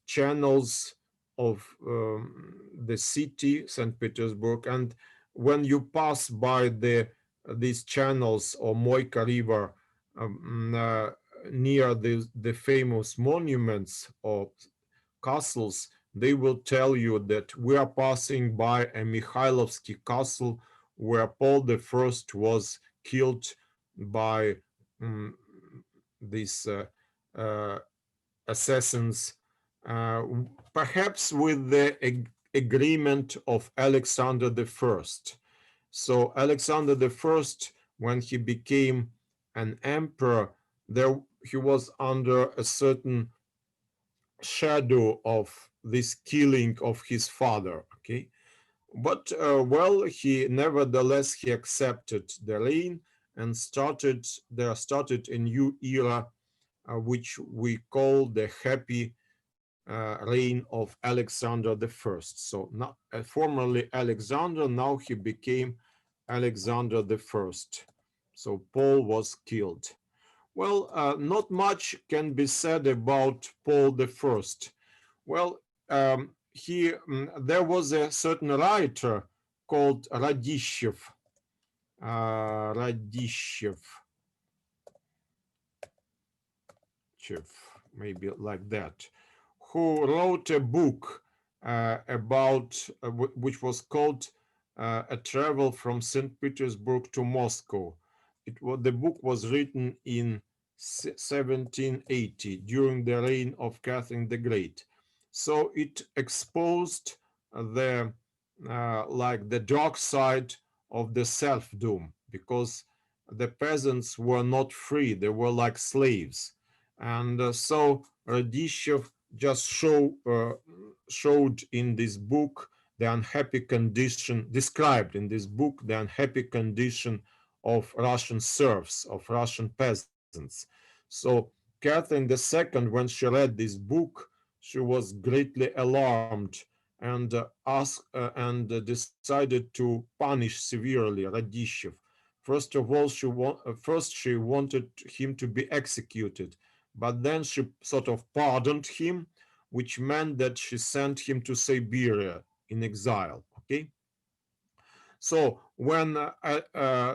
channels of the city, St. Petersburg. And when you pass by these channels or Moika River, near the famous monuments or castles, they will tell you that we are passing by a Mikhailovsky castle where Paul I was killed by these assassins, perhaps with the agreement of Alexander I. So Alexander I, when he became an emperor, he was under a certain shadow of this killing of his father. Okay, but well, nevertheless he accepted the reign and started a new era, which we call the happy reign of Alexander I. So not formerly Alexander, now he became Alexander I. So Paul was killed. Well, not much can be said about Paul I. Well, there was a certain writer called Radishev, Radishev, maybe like that, who wrote a book about which was called A Travel from St. Petersburg to Moscow. The book was written in 1780 during the reign of Catherine the Great. So it exposed the like the dark side of the self-doom, because the peasants were not free; they were like slaves. And so Radishev just showed in this book the unhappy condition, described in this book the unhappy condition of Russian serfs, of Russian peasants. So Catherine II, when she read this book, she was greatly alarmed and decided to punish severely Radishev. First of all, first she wanted him to be executed, but then she sort of pardoned him, which meant that she sent him to Siberia in exile. Okay, so when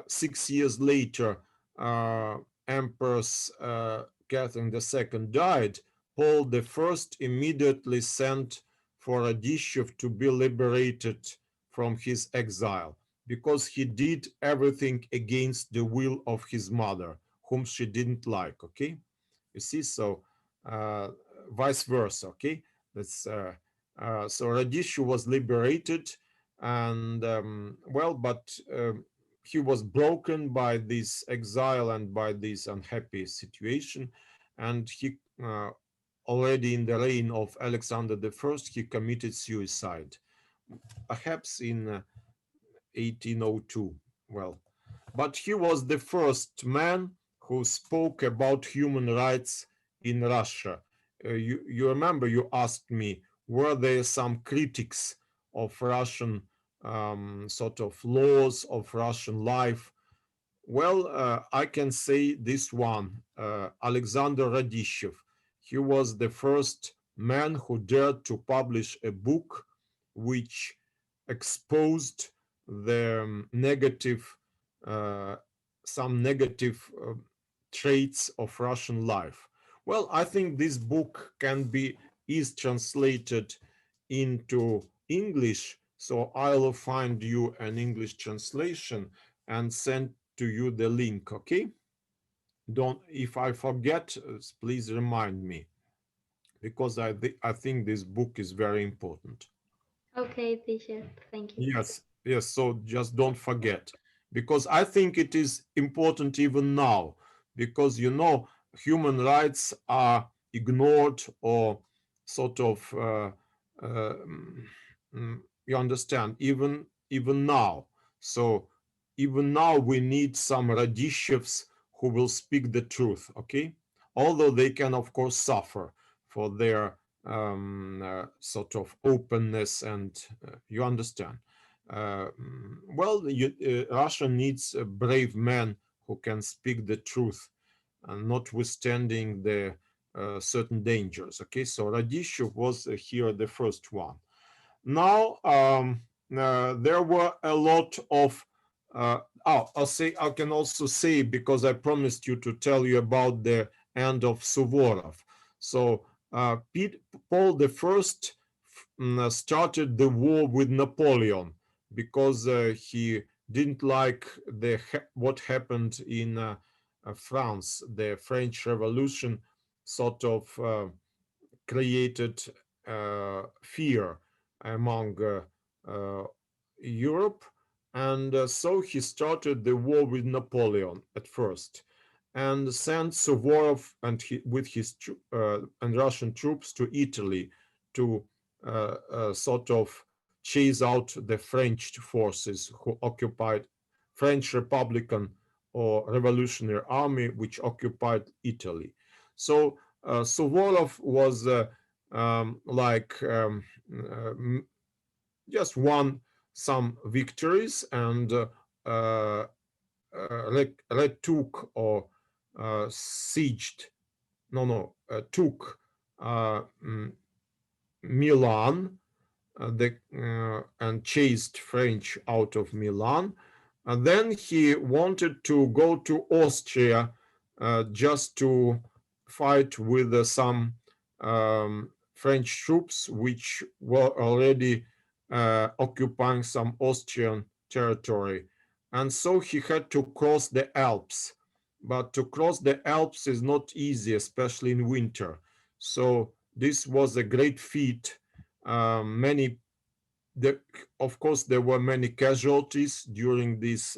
6 years later, uh, Empress Catherine II died, Paul I immediately sent for Radishev to be liberated from his exile, because he did everything against the will of his mother, whom she didn't like. Okay, you see, so uh, vice versa. Okay, that's so Radishev was liberated, and well, but he was broken by this exile and by this unhappy situation, and he already in the reign of Alexander I, he committed suicide, perhaps in 1802. Well, but he was the first man who spoke about human rights in Russia. You remember you asked me, were there some critics of Russian sort of laws, of Russian life? Well, I can say this one, Alexander Radishev. He was the first man who dared to publish a book which exposed the negative, uh, some negative traits of Russian life. Well, I think this book is translated into English, so I'll find you an English translation and send to you the link. Okay, don't, if I forget, please remind me, because I think this book is very important. Okay, teacher. Thank you. Yes, so just don't forget, because I think it is important even now, because human rights are ignored, or sort of you understand, even now. So even now we need some Radishevs who will speak the truth. Okay, although they can of course suffer for their sort of openness, and you understand. Well, Russia needs brave men who can speak the truth, notwithstanding the certain dangers. Okay, so Radishev was here the first one. Now, there were a lot of. I can also say, because I promised you to tell you about the end of Suvorov. So Paul I started the war with Napoleon, because he didn't like what happened in France. The French Revolution sort of created fear among uh, Europe, and so he started the war with Napoleon at first, and sent Suvorov with his and Russian troops to Italy to sort of chase out the French forces who occupied French Republican or Revolutionary Army, which occupied Italy. So Suvorov was like just won some victories, and retook or sieged, took Milan, and chased French out of Milan. And then he wanted to go to Austria just to fight with some French troops which were already occupying some Austrian territory. And so he had to cross the Alps. But to cross the Alps is not easy, especially in winter. So this was a great feat. Many of course, there were many casualties during this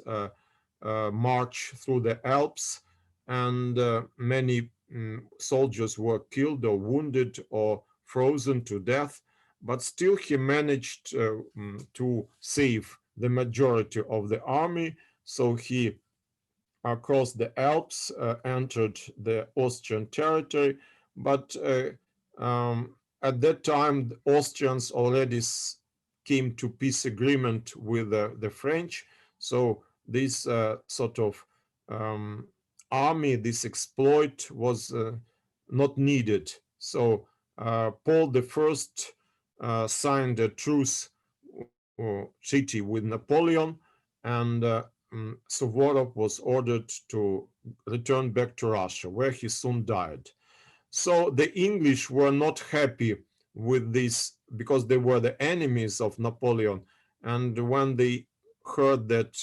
march through the Alps, and many soldiers were killed or wounded or frozen to death. But still, he managed to save the majority of the army. So he across the Alps, entered the Austrian territory. But at that time, the Austrians already came to peace agreement with the French. So this sort of army, this exploit was not needed. So Paul I signed a truce treaty with Napoleon, and Suvorov was ordered to return back to Russia, where he soon died. So the English were not happy with this because they were the enemies of Napoleon. And when they heard that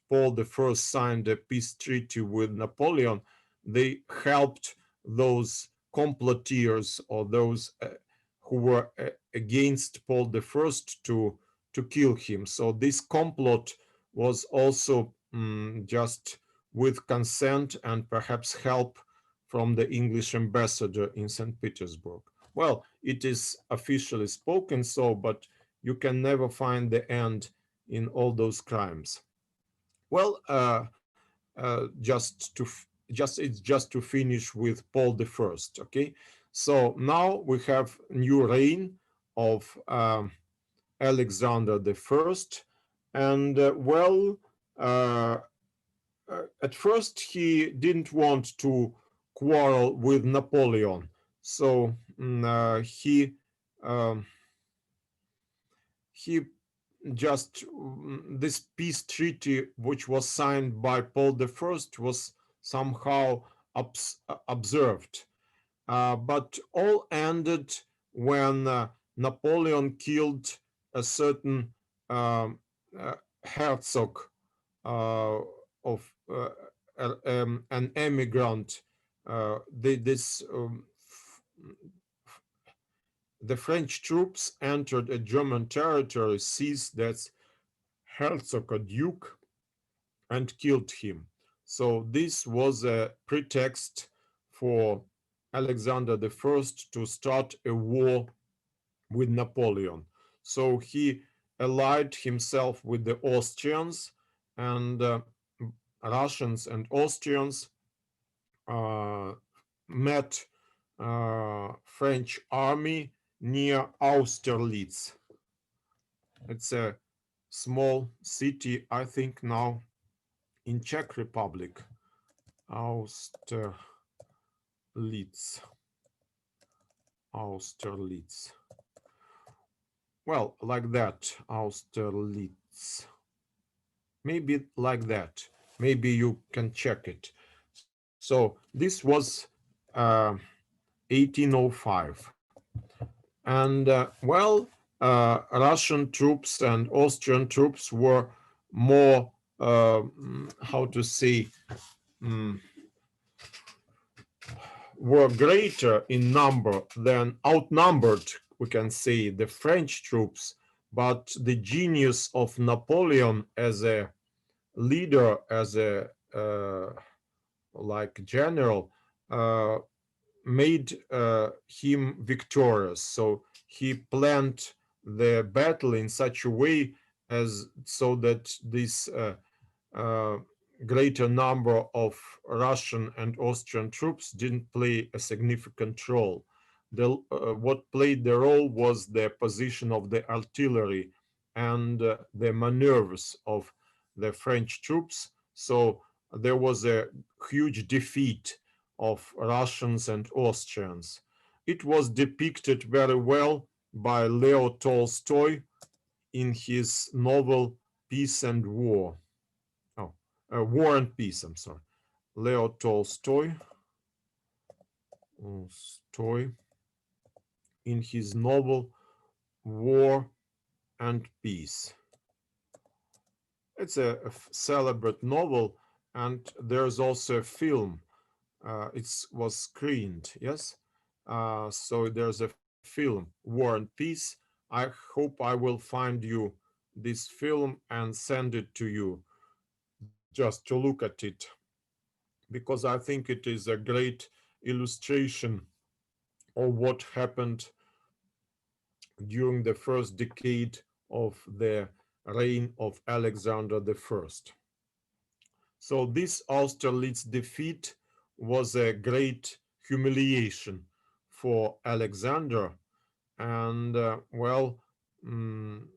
Paul I signed a peace treaty with Napoleon, they helped those comploters or those who were against Paul I to kill him. So this complot was also just with consent and perhaps help from the English ambassador in St. Petersburg. Well, it is officially spoken so, but you can never find the end in all those crimes. Well, just to finish with Paul I. Okay, so now we have new reign of Alexander I, and at first he didn't want to quarrel with Napoleon, so um, he just this peace treaty, which was signed by Paul I, was somehow observed. But all ended when Napoleon killed a certain herzog of an emigrant. The French troops entered a German territory, seized that herzog or duke, and killed him. So this was a pretext for Alexander I to start a war with Napoleon. So he allied himself with the Austrians, and Russians and Austrians met French army near Austerlitz. It's a small city, I think now in Czech Republic. Austerlitz. Austerlitz. Well, like that, Austerlitz. Maybe like that. Maybe you can check it. So this was 1805. And Russian troops and Austrian troops were more, how to say, were greater in number than outnumbered, we can say, the French troops. But the genius of Napoleon as a leader, as a like general, made him victorious. So he planned the battle in such a way as so that this greater number of Russian and Austrian troops didn't play a significant role. What played the role was the position of the artillery and the maneuvers of the French troops. So there was a huge defeat of Russians and Austrians. It was depicted very well by Leo Tolstoy in his novel Peace and War. Oh, War and Peace, I'm sorry. Leo Tolstoy, in his novel War and Peace. It's a celebrated novel, and there's also a film. It was screened, yes? So there's a film, War and Peace. I hope I will find you this film and send it to you just to look at it, because I think it is a great illustration of what happened during the first decade of the reign of Alexander I. So this Austerlitz defeat was a great humiliation for Alexander. And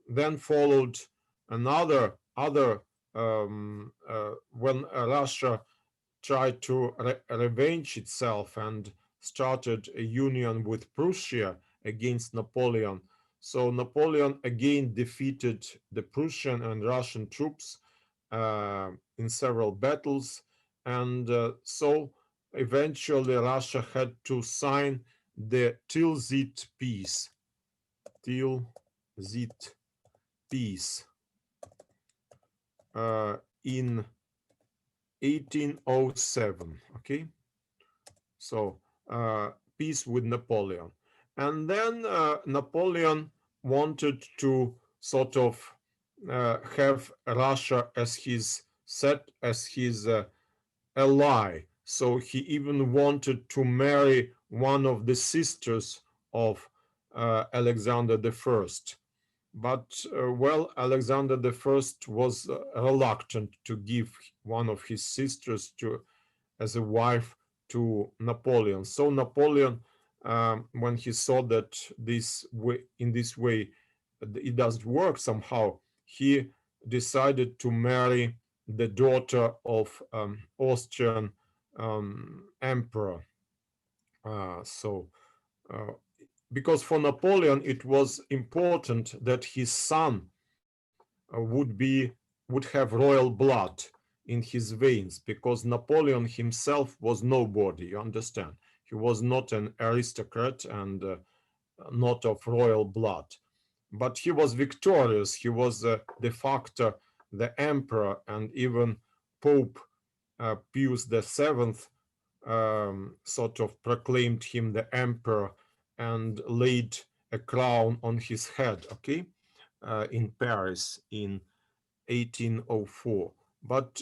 then followed another when Russia tried to revenge itself and started a union with Prussia against Napoleon. So Napoleon again defeated the Prussian and Russian troops in several battles. And so eventually Russia had to sign the Tilsit peace. Tilsit peace in 1807. Okay, so peace with Napoleon. And then Napoleon wanted to sort of have Russia as his ally. So he even wanted to marry one of the sisters of Alexander I. But Alexander I was reluctant to give one of his sisters as a wife to Napoleon. So Napoleon, when he saw that in this way it doesn't work somehow, he decided to marry the daughter of Austrian emperor. Because for Napoleon it was important that his son would have royal blood in his veins, because Napoleon himself was nobody, you understand. He was not an aristocrat and not of royal blood. But he was victorious. He was de facto the emperor, and even Pope Pius VII sort of proclaimed him the emperor and laid a crown on his head, okay, in Paris in 1804. But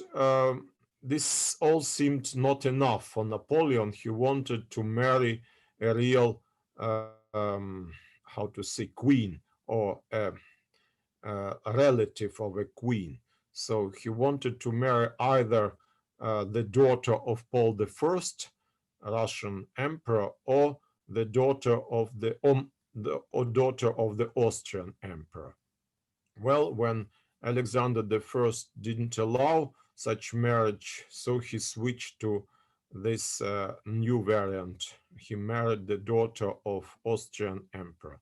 this all seemed not enough for Napoleon. He wanted to marry a real, how to say, queen, or a relative of a queen. So he wanted to marry either the daughter of Paul I, Russian emperor, or the daughter of the Austrian emperor. Well, when Alexander I didn't allow such marriage, so he switched to this new variant. He married the daughter of Austrian emperor.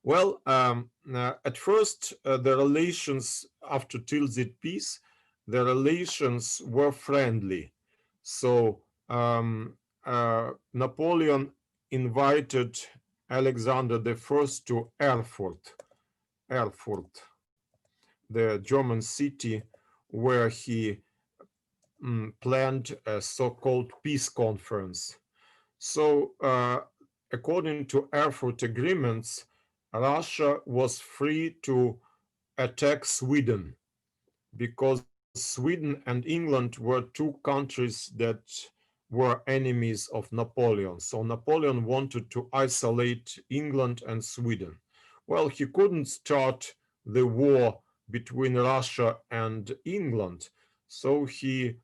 Well, at first, the relations after Tilsit peace, the relations were friendly. So Napoleon invited Alexander I to Erfurt, the German city, where he planned a so-called peace conference. So according to Erfurt agreements, Russia was free to attack Sweden, because Sweden and England were two countries that were enemies of Napoleon. So Napoleon wanted to isolate England and Sweden. Well, he couldn't start the war between Russia and England, so he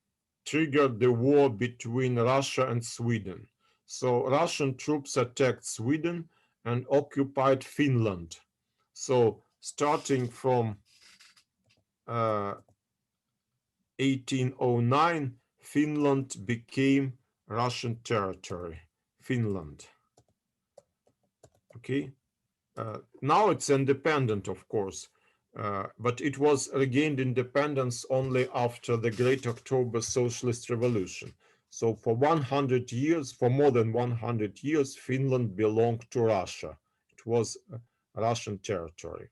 triggered the war between Russia and Sweden. So Russian troops attacked Sweden and occupied Finland. So starting from 1809, Finland became Russian territory. Finland. Okay. Now it's independent, of course. but it was regained independence only after the Great October Socialist Revolution. So for 100 years, for more than 100 years, Finland belonged to Russia. It was Russian territory.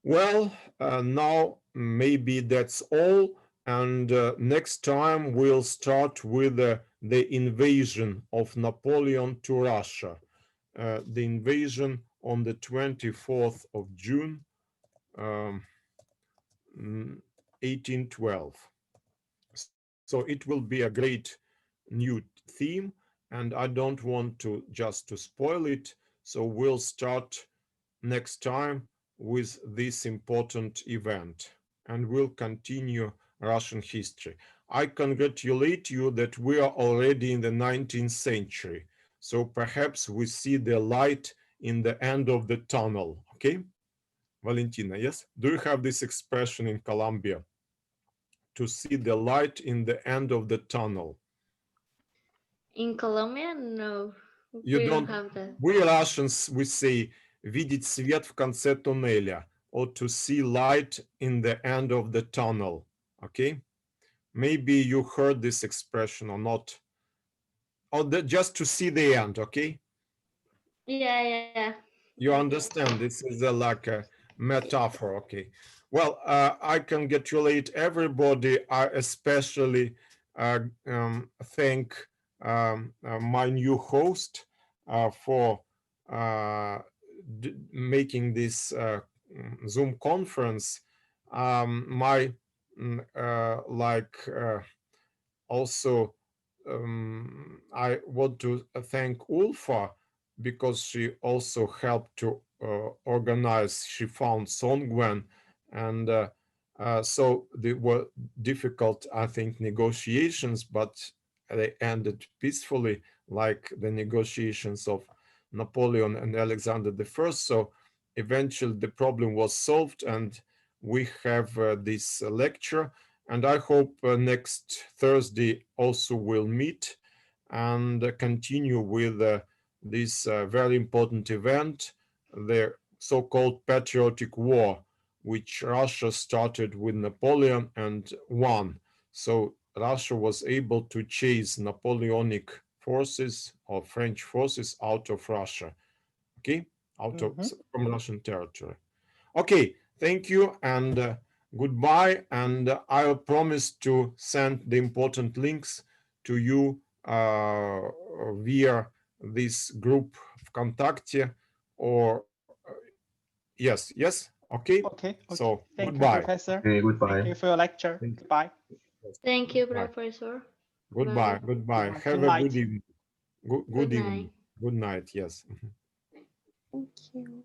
Well, now maybe that's all. And next time we'll start with the invasion of Napoleon to Russia. The invasion on the 24th of June, 1812. So it will be a great new theme, and I don't want to just to spoil it. So we'll start next time with this important event, and we'll continue Russian history. I congratulate you that we are already in the 19th century. So perhaps we see the light in the end of the tunnel. Okay? Valentina, yes? Do you have this expression in Colombia? To see the light in the end of the tunnel. In Colombia, no, You we don't don't, have that. we Russians, we say, видеть свет в конце туннеля, or to see light in the end of the tunnel, okay? Maybe you heard this expression or not, or just to see the end, okay? Yeah. You understand, this is like a metaphor, okay? Well, I congratulate everybody. I especially thank my new host for making this Zoom conference. My also I want to thank Ulfa because she also helped to organize. She found Songwen, and so they were difficult, I think, negotiations, but they ended peacefully, like the negotiations of Napoleon and Alexander I. So eventually the problem was solved, and we have this lecture. And I hope next Thursday also we'll meet and continue with this very important event, the so-called Patriotic War, which Russia started with Napoleon and won. So Russia was able to chase Napoleonic forces or French forces out of Russia, okay, out of from Russian territory. Okay, thank you and goodbye. And I promise to send the important links to you via this group of Contacte or yes, okay. Okay. So Thank you, goodbye. Professor. Okay, Thank goodbye. you for your lecture. Thank you. Goodbye. Thank you, Bye. Professor. Goodbye. Bye. Goodbye. Good Have a night. good evening. Good Good evening. night. Good night. Yes. Thank you.